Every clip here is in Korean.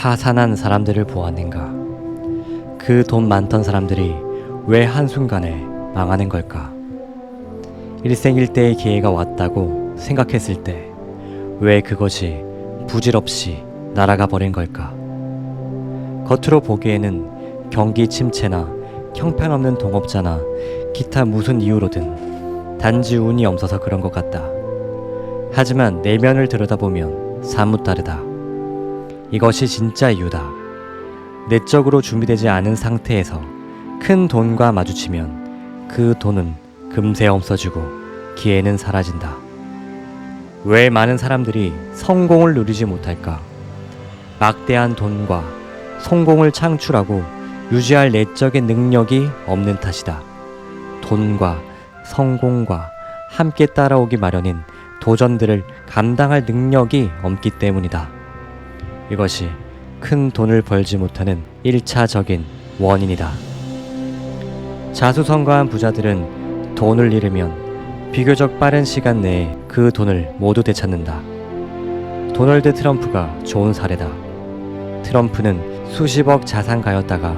파산한 사람들을 보았는가? 그 돈 많던 사람들이 왜 한순간에 망하는 걸까? 일생일대의 기회가 왔다고 생각했을 때 왜 그것이 부질없이 날아가 버린 걸까? 겉으로 보기에는 경기 침체나 형편없는 동업자나 기타 무슨 이유로든 단지 운이 없어서 그런 것 같다. 하지만 내면을 들여다보면 사뭇 다르다. 이것이 진짜 이유다. 내적으로 준비되지 않은 상태에서 큰 돈과 마주치면 그 돈은 금세 없어지고 기회는 사라진다. 왜 많은 사람들이 성공을 누리지 못할까? 막대한 돈과 성공을 창출하고 유지할 내적인 능력이 없는 탓이다. 돈과 성공과 함께 따라오기 마련인 도전들을 감당할 능력이 없기 때문이다. 이것이 큰 돈을 벌지 못하는 1차적인 원인이다. 자수성가한 부자들은 돈을 잃으면 비교적 빠른 시간 내에 그 돈을 모두 되찾는다. 도널드 트럼프가 좋은 사례다. 트럼프는 수십억 자산가였다가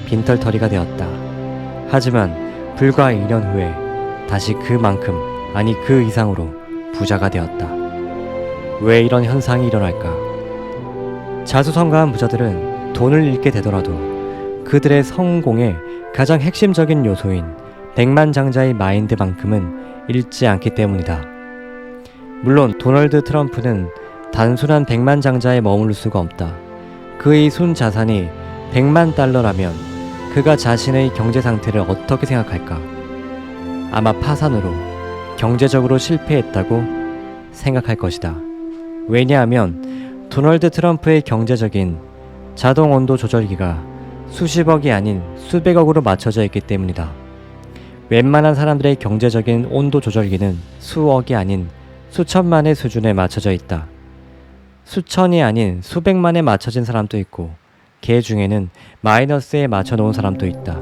빈털터리가 되었다. 하지만 불과 2년 후에 다시 그만큼 아니 그 이상으로 부자가 되었다. 왜 이런 현상이 일어날까? 자수성가한 부자들은 돈을 잃게 되더라도 그들의 성공의 가장 핵심적인 요소인 백만장자의 마인드만큼은 잃지 않기 때문이다. 물론 도널드 트럼프는 단순한 백만장자에 머무를 수가 없다. 그의 순자산이 100만 달러라면 그가 자신의 경제 상태를 어떻게 생각할까? 아마 파산으로 경제적으로 실패했다고 생각할 것이다. 왜냐하면 도널드 트럼프의 경제적인 자동 온도 조절기가 수십억이 아닌 수백억으로 맞춰져 있기 때문이다. 웬만한 사람들의 경제적인 온도 조절기는 수억이 아닌 수천만의 수준에 맞춰져 있다. 수천이 아닌 수백만에 맞춰진 사람도 있고 개 중에는 마이너스에 맞춰 놓은 사람도 있다.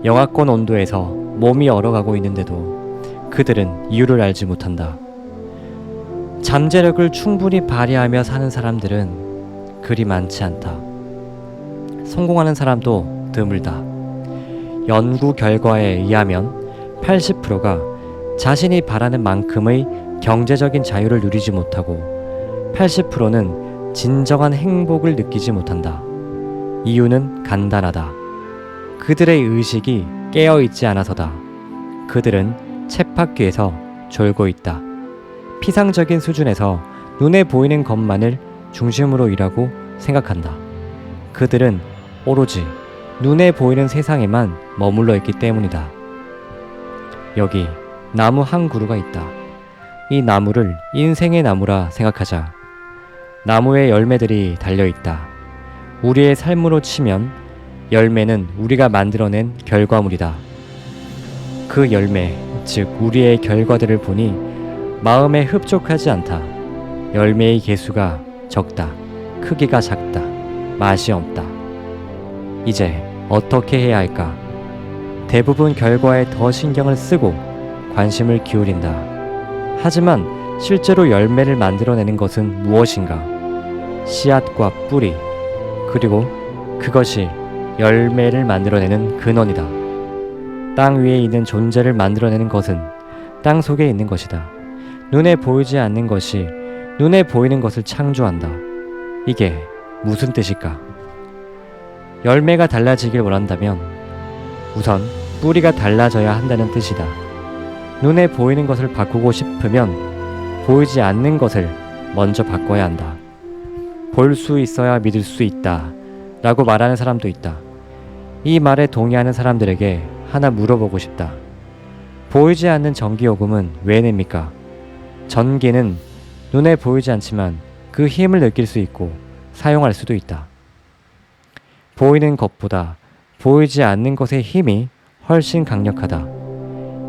영하권 온도에서 몸이 얼어가고 있는데도 그들은 이유를 알지 못한다. 잠재력을 충분히 발휘하며 사는 사람들은 그리 많지 않다. 성공하는 사람도 드물다. 연구 결과에 의하면 80%가 자신이 바라는 만큼의 경제적인 자유를 누리지 못하고 80%는 진정한 행복을 느끼지 못한다. 이유는 간단하다. 그들의 의식이 깨어있지 않아서다. 그들은 쳇바퀴에서 졸고 있다. 피상적인 수준에서 눈에 보이는 것만을 중심으로 일하고 생각한다. 그들은 오로지 눈에 보이는 세상에만 머물러 있기 때문이다. 여기 나무 한 그루가 있다. 이 나무를 인생의 나무라 생각하자. 나무에 열매들이 달려있다. 우리의 삶으로 치면 열매는 우리가 만들어낸 결과물이다. 그 열매, 즉 우리의 결과들을 보니 마음에 흡족하지 않다. 열매의 개수가 적다. 크기가 작다. 맛이 없다. 이제 어떻게 해야 할까? 대부분 결과에 더 신경을 쓰고 관심을 기울인다. 하지만 실제로 열매를 만들어내는 것은 무엇인가? 씨앗과 뿌리, 그리고 그것이 열매를 만들어내는 근원이다. 땅 위에 있는 존재를 만들어내는 것은 땅 속에 있는 것이다. 눈에 보이지 않는 것이 눈에 보이는 것을 창조한다. 이게 무슨 뜻일까? 열매가 달라지길 원한다면 우선 뿌리가 달라져야 한다는 뜻이다. 눈에 보이는 것을 바꾸고 싶으면 보이지 않는 것을 먼저 바꿔야 한다. 볼 수 있어야 믿을 수 있다 라고 말하는 사람도 있다. 이 말에 동의하는 사람들에게 하나 물어보고 싶다. 보이지 않는 전기요금은 왜 냅니까? 전기는 눈에 보이지 않지만 그 힘을 느낄 수 있고 사용할 수도 있다. 보이는 것보다 보이지 않는 것의 힘이 훨씬 강력하다.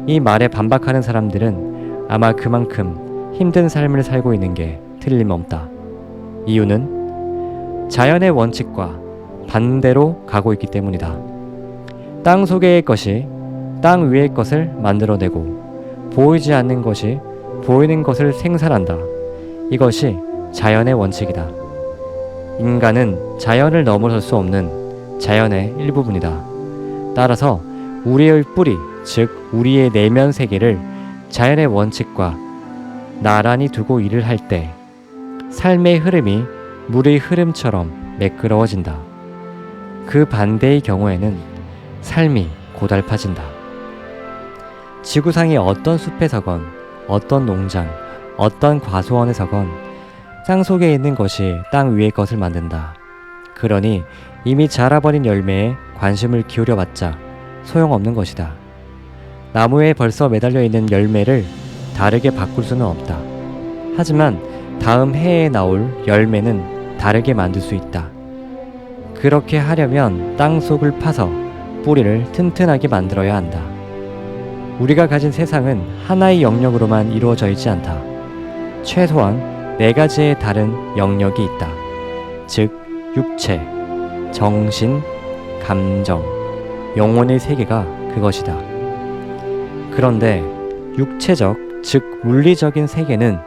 이 말에 반박하는 사람들은 아마 그만큼 힘든 삶을 살고 있는 게 틀림없다. 이유는 자연의 원칙과 반대로 가고 있기 때문이다. 땅 속의 것이 땅 위의 것을 만들어내고 보이지 않는 것이 보이는 것을 생산한다. 이것이 자연의 원칙이다. 인간은 자연을 넘어설 수 없는 자연의 일부분이다. 따라서 우리의 뿌리, 즉 우리의 내면 세계를 자연의 원칙과 나란히 두고 일을 할 때 삶의 흐름이 물의 흐름처럼 매끄러워진다. 그 반대의 경우에는 삶이 고달파진다. 지구상의 어떤 숲에서건 어떤 농장, 어떤 과수원에서건 땅 속에 있는 것이 땅 위의 것을 만든다. 그러니 이미 자라버린 열매에 관심을 기울여봤자 소용없는 것이다. 나무에 벌써 매달려 있는 열매를 다르게 바꿀 수는 없다. 하지만 다음 해에 나올 열매는 다르게 만들 수 있다. 그렇게 하려면 땅 속을 파서 뿌리를 튼튼하게 만들어야 한다. 우리가 가진 세상은 하나의 영역으로만 이루어져 있지 않다. 최소한 4가지의 다른 영역이 있다. 즉, 육체, 정신, 감정, 영혼의 세계가 그것이다. 그런데 육체적, 즉 물리적인 세계는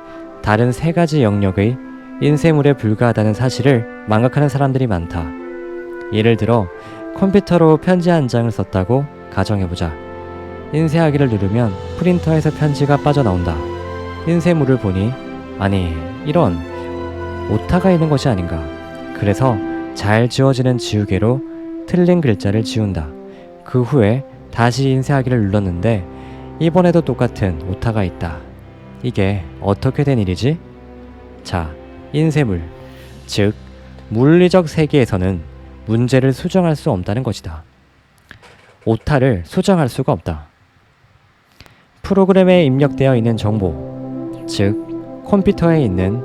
다른 3가지 영역의 인쇄물에 불과하다는 사실을 망각하는 사람들이 많다. 예를 들어 컴퓨터로 편지 한 장을 썼다고 가정해보자. 인쇄하기를 누르면 프린터에서 편지가 빠져나온다. 인쇄물을 보니 아니 이런 오타가 있는 것이 아닌가. 그래서 잘 지워지는 지우개로 틀린 글자를 지운다. 그 후에 다시 인쇄하기를 눌렀는데 이번에도 똑같은 오타가 있다. 이게 어떻게 된 일이지? 자, 인쇄물, 즉 물리적 세계에서는 문제를 수정할 수 없다는 것이다. 오타를 수정할 수가 없다. 프로그램에 입력되어 있는 정보, 즉 컴퓨터에 있는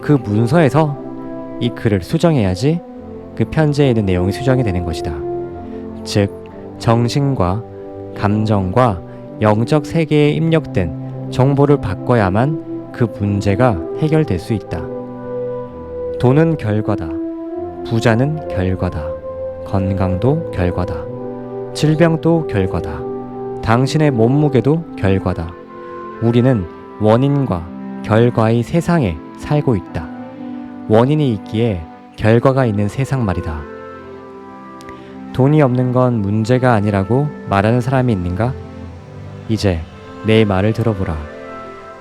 그 문서에서 이 글을 수정해야지 그 편지에 있는 내용이 수정이 되는 것이다. 즉 정신과 감정과 영적 세계에 입력된 정보를 바꿔야만 그 문제가 해결될 수 있다. 돈은 결과다. 부자는 결과다. 건강도 결과다. 질병도 결과다. 당신의 몸무게도 결과다. 우리는 원인과 결과의 세상에 살고 있다. 원인이 있기에 결과가 있는 세상 말이다. 돈이 없는 건 문제가 아니라고 말하는 사람이 있는가? 이제 내 말을 들어보라.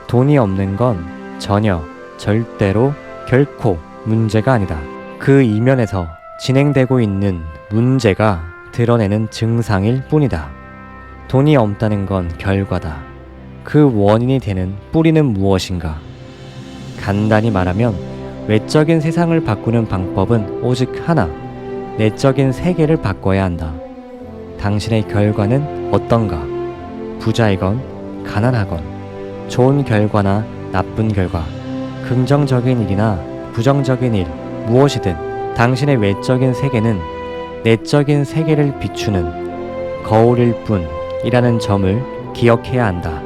돈이 없는 건 전혀, 절대로, 결코 문제가 아니다. 그 이면에서 진행되고 있는 문제가 드러내는 증상일 뿐이다. 돈이 없다는 건 결과다. 그 원인이 되는 뿌리는 무엇인가? 간단히 말하면 외적인 세상을 바꾸는 방법은 오직 하나, 내적인 세계를 바꿔야 한다. 당신의 결과는 어떤가? 부자이건 가난하건, 좋은 결과나 나쁜 결과, 긍정적인 일이나 부정적인 일, 무엇이든 당신의 외적인 세계는 내적인 세계를 비추는 거울일 뿐이라는 점을 기억해야 한다.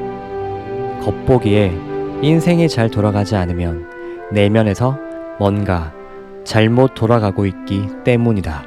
겉보기에 인생이 잘 돌아가지 않으면 내면에서 뭔가 잘못 돌아가고 있기 때문이다.